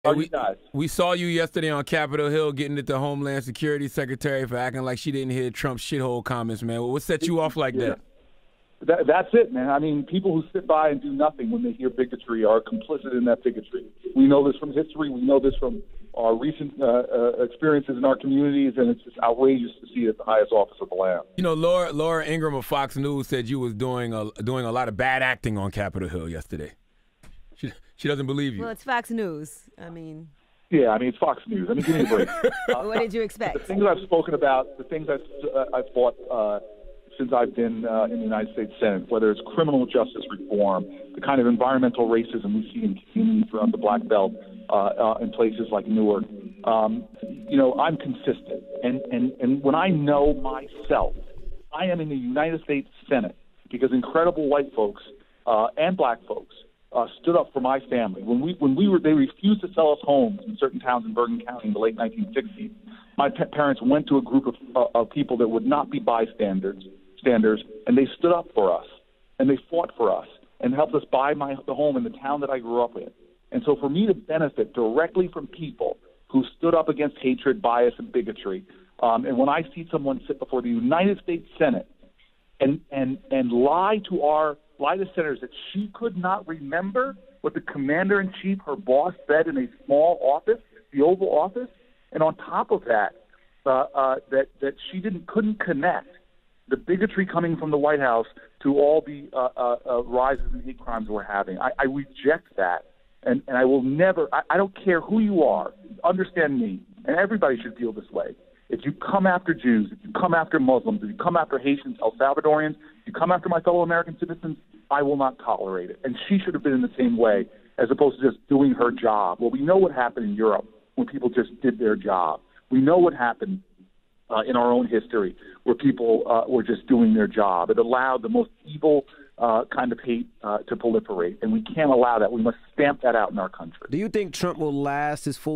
How are you guys? We saw you yesterday on Capitol Hill getting at the Homeland Security Secretary for acting like she didn't hear Trump's shithole comments, man. What set you off like that? That's it, man. I mean, people who sit by and do nothing when they hear bigotry are complicit in that bigotry. We know this from history. We know this from our recent experiences in our communities, and it's just outrageous to see it at the highest office of the land. You know, Laura Ingraham of Fox News said you was doing a lot of bad acting on Capitol Hill yesterday. She doesn't believe you. Well, it's Fox News. I mean. Yeah, I mean, it's Fox News. I mean, give me a break. What did you expect? The things I've spoken about, the things I've fought since I've been in the United States Senate, whether it's criminal justice reform, the kind of environmental racism we see in communities throughout the Black Belt, in places like Newark, you know, I'm consistent. And when I know myself, I am in the United States Senate because incredible white folks and black folks stood up for my family. They refused to sell us homes in certain towns in Bergen County in the late 1960s. My parents went to a group of people that would not be bystanders, and they stood up for us, and they fought for us, and helped us buy the home in the town that I grew up in. And so for me to benefit directly from people who stood up against hatred, bias, and bigotry, and when I see someone sit before the United States Senate and lie to senators that she could not remember what the commander-in-chief, her boss, said in a small office, the Oval Office, and on top of that, that she couldn't connect the bigotry coming from the White House to all the rises in hate crimes we're having. I reject that, and I will never. I don't care who you are. Understand me, and everybody should feel this way. If you come after Jews, if you come after Muslims, if you come after Haitians, El Salvadorians, if you come after my fellow American citizens, I will not tolerate it. And she should have been in the same way, as opposed to just doing her job. Well, we know what happened in Europe when people just did their job. We know what happened in our own history where people were just doing their job. It allowed the most evil kind of hate to proliferate, and we can't allow that. We must stamp that out in our country. Do you think Trump will last his full